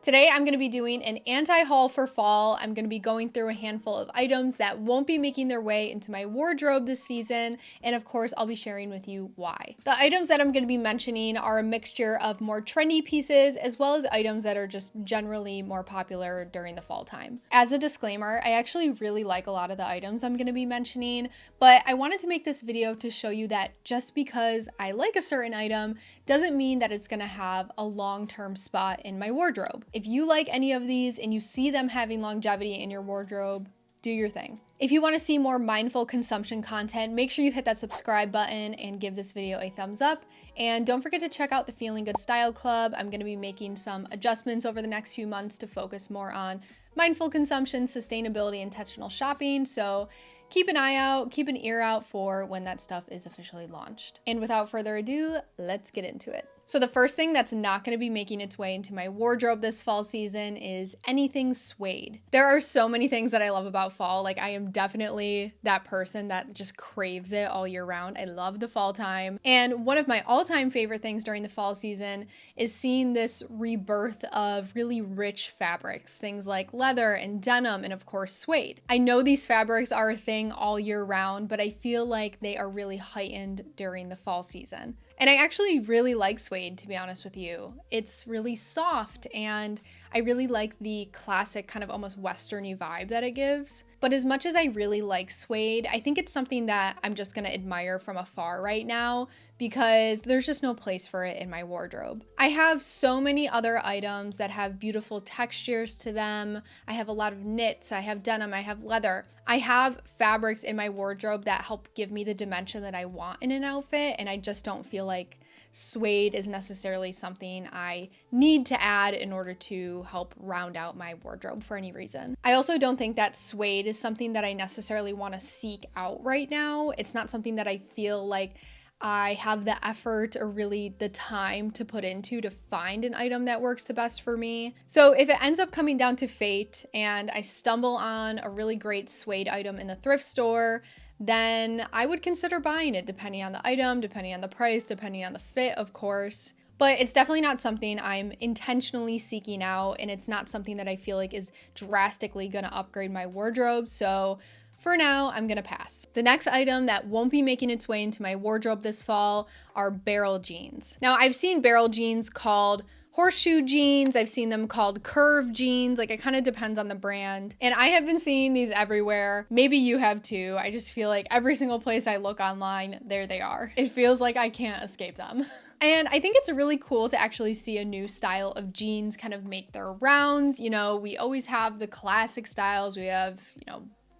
Today I'm going to be doing an anti-haul for fall. I'm going to be going through a handful of items that won't be making their way into my wardrobe this season, and of course I'll be sharing with you why. The items that I'm going to be mentioning are a mixture of more trendy pieces as well as items that are just generally more popular during the fall time. As a disclaimer, I actually really like a lot of the items I'm going to be mentioning, but I wanted to make this video to show you that just because I like a certain item doesn't mean that it's going to have a long-term spot in my wardrobe. If you like any of these and you see them having longevity in your wardrobe, do your thing. If you want to see more mindful consumption content, make sure you hit that subscribe button and give this video a thumbs up. And don't forget to check out the Feeling Good Style Club. I'm going to be making some adjustments over the next few months to focus more on mindful consumption, sustainability, intentional shopping. So keep an eye out, keep an ear out for when that stuff is officially launched. And without further ado, let's get into it. So the first thing that's not going to be making its way into my wardrobe this fall season is anything suede. There are so many things that I love about fall. Like, I am definitely that person that just craves it all year round. I love the fall time. And one of my all-time favorite things during the fall season is seeing this rebirth of really rich fabrics, things like leather and denim and of course suede. I know these fabrics are a thing all year round, but I feel like they are really heightened during the fall season. And I actually really like suede, to be honest with you. It's really soft and I really like the classic kind of almost westerny vibe that it gives. But as much as I really like suede, I think it's something that I'm just gonna admire from afar right now because there's just no place for it in my wardrobe. I have so many other items that have beautiful textures to them. I have a lot of knits, I have denim, I have leather. I have fabrics in my wardrobe that help give me the dimension that I want in an outfit, and I just don't feel like suede is necessarily something I need to add in order to help round out my wardrobe for any reason. I also don't think that suede is something that I necessarily want to seek out right now. It's not something that I feel like I have the effort or really the time to put into to find an item that works the best for me. So if it ends up coming down to fate and I stumble on a really great suede item in the thrift store, then I would consider buying it depending on the item, depending on the price, depending on the fit, of course. But it's definitely not something I'm intentionally seeking out, and it's not something that I feel like is drastically gonna upgrade my wardrobe. So for now, I'm gonna pass. The next item that won't be making its way into my wardrobe this fall are barrel jeans. Now, I've seen barrel jeans called horseshoe jeans. I've seen them called curve jeans. Like, it kind of depends on the brand. And I have been seeing these everywhere. Maybe you have too. I just feel like every single place I look online, there they are. It feels like I can't escape them. And I think it's really cool to actually see a new style of jeans kind of make their rounds. You know, we always have the classic styles. We have,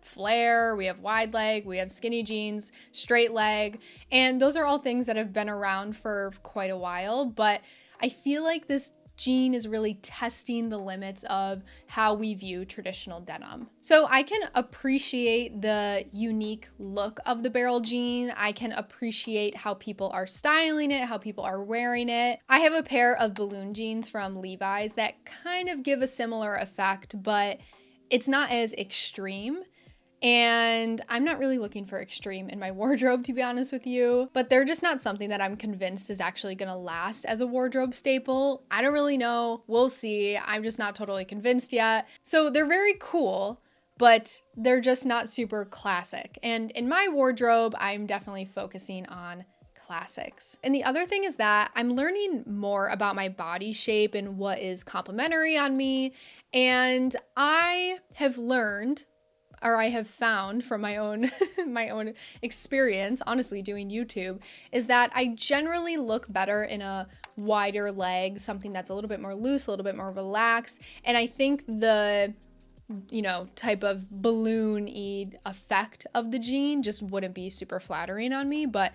flare, we have wide leg, we have skinny jeans, straight leg, and those are all things that have been around for quite a while, but I feel like this jean is really testing the limits of how we view traditional denim. So I can appreciate the unique look of the barrel jean. I can appreciate how people are styling it, how people are wearing it. I have a pair of balloon jeans from Levi's that kind of give a similar effect, but it's not as extreme. And I'm not really looking for extreme in my wardrobe, to be honest with you, but they're just not something that I'm convinced is actually gonna last as a wardrobe staple. I don't really know. We'll see. I'm just not totally convinced yet. So they're very cool, but they're just not super classic. And in my wardrobe, I'm definitely focusing on classics. And the other thing is that I'm learning more about my body shape and what is complimentary on me. And I have learned, or I have found from my own my own experience, honestly, doing YouTube, is that I generally look better in a wider leg, something that's a little bit more loose, a little bit more relaxed. And I think the, type of balloon-y effect of the jean just wouldn't be super flattering on me, but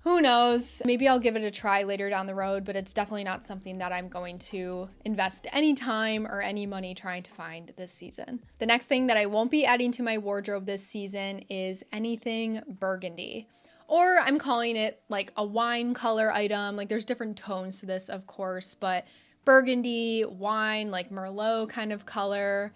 who knows? Maybe I'll give it a try later down the road, but it's definitely not something that I'm going to invest any time or any money trying to find this season. The next thing that I won't be adding to my wardrobe this season is anything burgundy. Or I'm calling it like a wine color item. Like, there's different tones to this, of course, but burgundy, wine, like Merlot kind of color,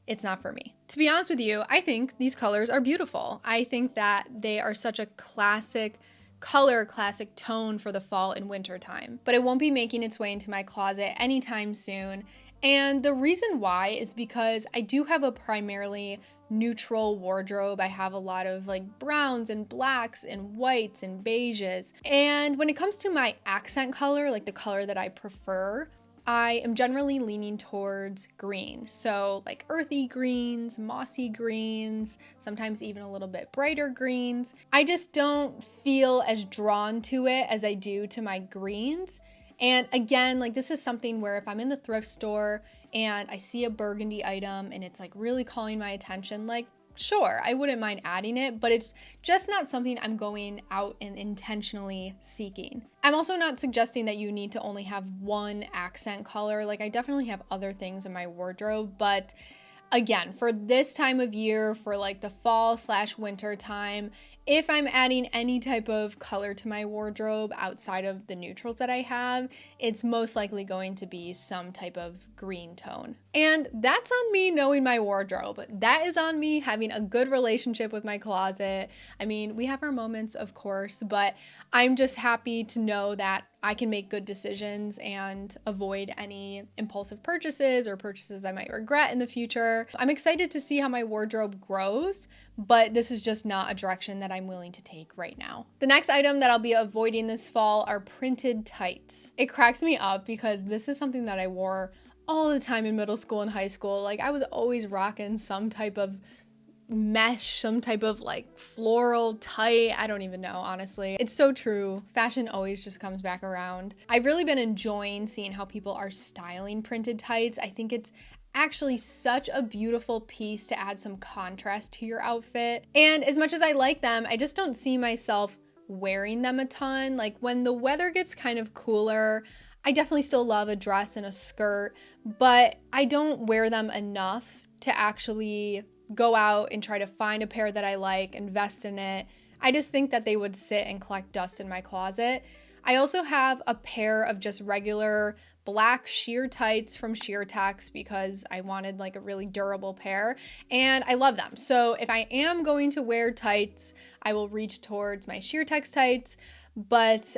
it's not for me. To be honest with you, I think these colors are beautiful. I think that they are such a classic color, classic tone for the fall and winter time, but it won't be making its way into my closet anytime soon. And the reason why is because I do have a primarily neutral wardrobe. I have a lot of like browns and blacks and whites and beiges. And when it comes to my accent color, like the color that I prefer, I am generally leaning towards green. So like earthy greens, mossy greens, sometimes even a little bit brighter greens. I just don't feel as drawn to it as I do to my greens. And again, like this is something where if I'm in the thrift store and I see a burgundy item and it's like really calling my attention, like sure, I wouldn't mind adding it, but it's just not something I'm going out and intentionally seeking. I'm also not suggesting that you need to only have one accent color. Like I definitely have other things in my wardrobe, but again, for this time of year, for like the fall/winter time, if I'm adding any type of color to my wardrobe outside of the neutrals that I have, it's most likely going to be some type of green tone. And that's on me knowing my wardrobe. That is on me having a good relationship with my closet. I mean, we have our moments, of course, but I'm just happy to know that I can make good decisions and avoid any impulsive purchases or purchases I might regret in the future. I'm excited to see how my wardrobe grows, but this is just not a direction that I'm willing to take right now. The next item that I'll be avoiding this fall are printed tights. It cracks me up because this is something that I wore all the time in middle school and high school. Like I was always rocking some type of mesh, some type of like floral tight. I don't even know, honestly. It's so true. Fashion always just comes back around. I've really been enjoying seeing how people are styling printed tights. I think it's actually such a beautiful piece to add some contrast to your outfit. And as much as I like them, I just don't see myself wearing them a ton. Like when the weather gets kind of cooler, I definitely still love a dress and a skirt, but I don't wear them enough to actually go out and try to find a pair that I like, invest in it. I just think that they would sit and collect dust in my closet. I also have a pair of just regular black sheer tights from Sheertex because I wanted like a really durable pair and I love them. So if I am going to wear tights, I will reach towards my Sheertex tights. But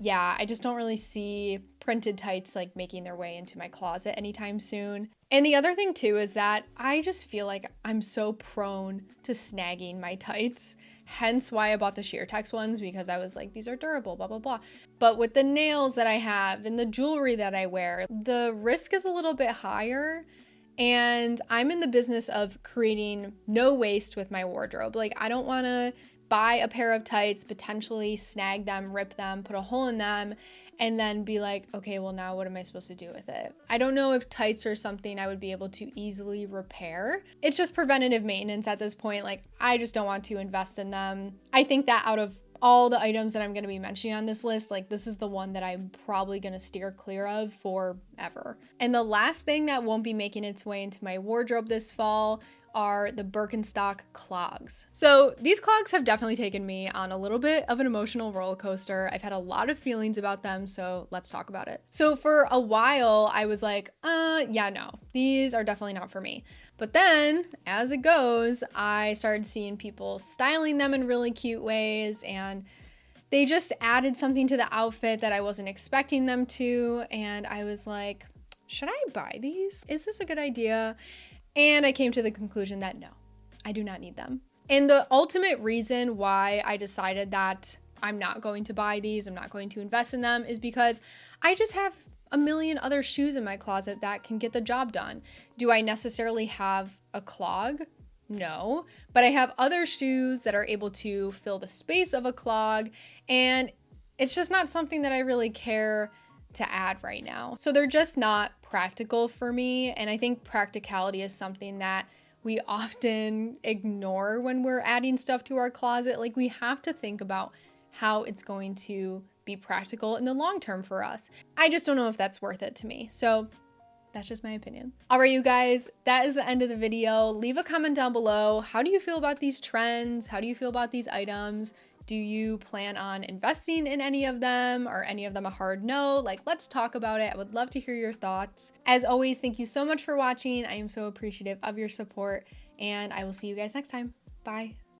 yeah, I just don't really see printed tights like making their way into my closet anytime soon. And the other thing too is that I just feel like I'm so prone to snagging my tights. Hence why I bought the Sheertex ones, because I was like, these are durable, blah, blah, blah. But with the nails that I have and the jewelry that I wear, the risk is a little bit higher. And I'm in the business of creating no waste with my wardrobe. Like I don't want to buy a pair of tights, potentially snag them, rip them, put a hole in them, and then be like, okay, well now what am I supposed to do with it? I don't know if tights are something I would be able to easily repair. It's just preventative maintenance at this point. Like I just don't want to invest in them. I think that out of all the items that I'm going to be mentioning on this list, like this is the one that I'm probably going to steer clear of forever. And the last thing that won't be making its way into my wardrobe this fall are the Birkenstock clogs. So these clogs have definitely taken me on a little bit of an emotional roller coaster. I've had a lot of feelings about them, so let's talk about it. So for a while, I was like, yeah, no, these are definitely not for me. But then, as it goes, I started seeing people styling them in really cute ways, and they just added something to the outfit that I wasn't expecting them to, and I was like, should I buy these? Is this a good idea? And I came to the conclusion that no, I do not need them. And the ultimate reason why I decided that I'm not going to buy these, I'm not going to invest in them, is because I just have a million other shoes in my closet that can get the job done. Do I necessarily have a clog? No, but I have other shoes that are able to fill the space of a clog, and it's just not something that I really care to add right now. So they're just not practical for me, and I think practicality is something that we often ignore when we're adding stuff to our closet. Like we have to think about how it's going to be practical in the long term for us. I just don't know if that's worth it to me. So that's just my opinion. All right, you guys, that is the end of the video. Leave a comment down below. How do you feel about these trends? How do you feel about these items? Do you plan on investing in any of them? Or any of them a hard no? Like, let's talk about it. I would love to hear your thoughts. As always, thank you so much for watching. I am so appreciative of your support, and I will see you guys next time. Bye.